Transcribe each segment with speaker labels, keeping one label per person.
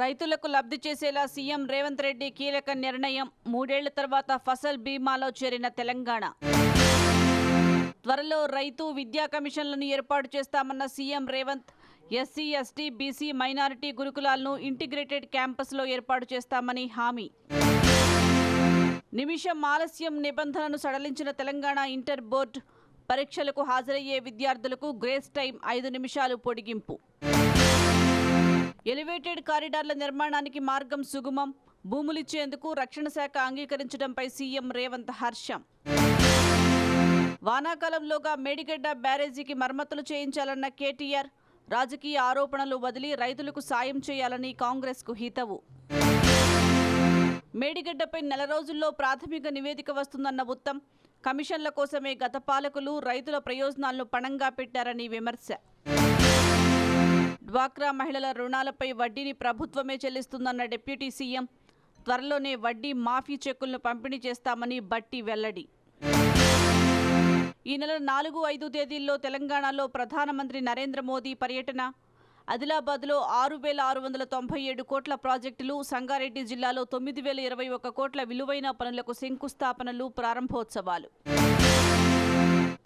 Speaker 1: రైతులకు లబ్ధి చేసేలా సీఎం రేవంత్ రెడ్డి కీలక నిర్ణయం. 3 ఏళ్ల తర్వాత ఫసల్ బీమాలో చేరిన తెలంగాణ. త్వరలో రైతు విద్యా కమిషన్లను ఏర్పాటు చేస్తామన్న CM Revanth. SC, ST, BC, minority గురుకులాలను ఇంటిగ్రేటెడ్ క్యాంపస్లో ఏర్పాటు చేస్తామని హామీ. నిమిషం ఆలస్యం నిబంధనను సడలించిన తెలంగాణ ఇంటర్ బోర్డు. పరీక్షలకు హాజరయ్యే విద్యార్థులకు గ్రేస్ టైం 5 నిమిషాలు పొడిగింపు. ఎలివేటెడ్ కారిడార్ల నిర్మాణానికి మార్గం సుగమం. భూములిచ్చేందుకు రక్షణ శాఖ అంగీకరించడంపై సీఎం రేవంత్ హర్షం. వానాకాలంలోగా మేడిగడ్డ బ్యారేజీకి మరమ్మతులు చేయించాలన్న కేటీఆర్. రాజకీయ ఆరోపణలు వదిలి రైతులకు సాయం చేయాలని కాంగ్రెస్కు హితవు. మేడిగడ్డపై నెల రోజుల్లో ప్రాథమిక నివేదిక వస్తుందన్న ఉత్తమ్. కమిషన్ల కోసమే గత పాలకులు రైతుల ప్రయోజనాలను పణంగా పెట్టారని విమర్శ. డ్వాక్రా మహిళల రుణాలపై వడ్డీని ప్రభుత్వమే చెల్లిస్తుందన్న డిప్యూటీ సీఎం. త్వరలోనే వడ్డీ మాఫీ చెక్కులను పంపిణీ చేస్తామని బట్టి వెల్లడి. ఈ నెల 4, 5 తేదీల్లో తెలంగాణలో ప్రధానమంత్రి నరేంద్ర మోదీ పర్యటన. ఆదిలాబాద్లో 6,697 కోట్ల ప్రాజెక్టులు, సంగారెడ్డి జిల్లాలో 9,021 కోట్ల విలువైన పనులకు శంకుస్థాపనలు, ప్రారంభోత్సవాలు.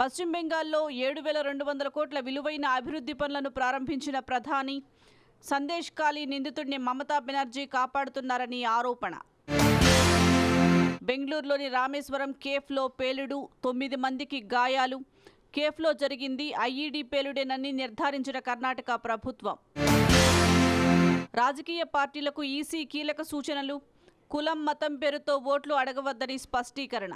Speaker 1: పశ్చిమ బెంగాల్లో 7,200 కోట్ల విలువైన అభివృద్ధి పనులను ప్రారంభించిన ప్రధాని. సందేశ్ ఖాళీ నిందితుడిని మమతా బెనర్జీ కాపాడుతున్నారని ఆరోపణ. బెంగళూరులోని రామేశ్వరం కేఫ్లో పేలుడు, 9 మందికి గాయాలు. కేఫ్లో జరిగింది ఐఈడీ పేలుడేనని నిర్ధారించిన కర్ణాటక ప్రభుత్వం. రాజకీయ పార్టీలకు ఈసీ కీలక సూచనలు. కులం, మతం పేరుతో ఓట్లు అడగవద్దని స్పష్టీకరణ.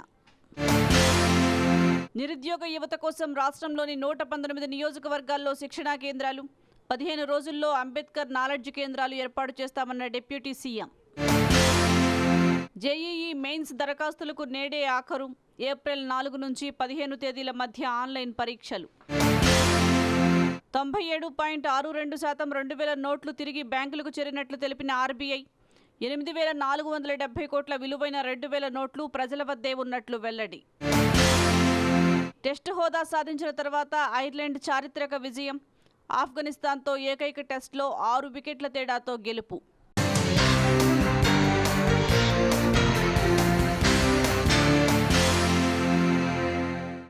Speaker 1: నిరుద్యోగ యువత కోసం రాష్ట్రంలోని 119 నియోజకవర్గాల్లో శిక్షణా కేంద్రాలు. 15 రోజుల్లో అంబేద్కర్ నాలెడ్జ్ కేంద్రాలు ఏర్పాటు చేస్తామన్న డిప్యూటీ సీఎం. జేఈఈ మెయిన్స్ దరఖాస్తులకు నేడే ఆఖరు. ఏప్రిల్ 4 నుంచి 15 తేదీల మధ్య ఆన్లైన్ పరీక్షలు. 97.62% 2000 నోట్లు తిరిగి బ్యాంకులకు చేరినట్లు తెలిపిన ఆర్బీఐ. 8,470 కోట్ల విలువైన 2000 నోట్లు ప్రజల వద్దే ఉన్నట్లు వెల్లడి. టెస్ట్ హోదా సాధించిన తర్వాత ఐర్లాండ్ చారిత్రక విజయం. ఆఫ్ఘనిస్తాన్తో ఏకైక టెస్ట్లో 6 వికెట్ల తేడాతో గెలుపు.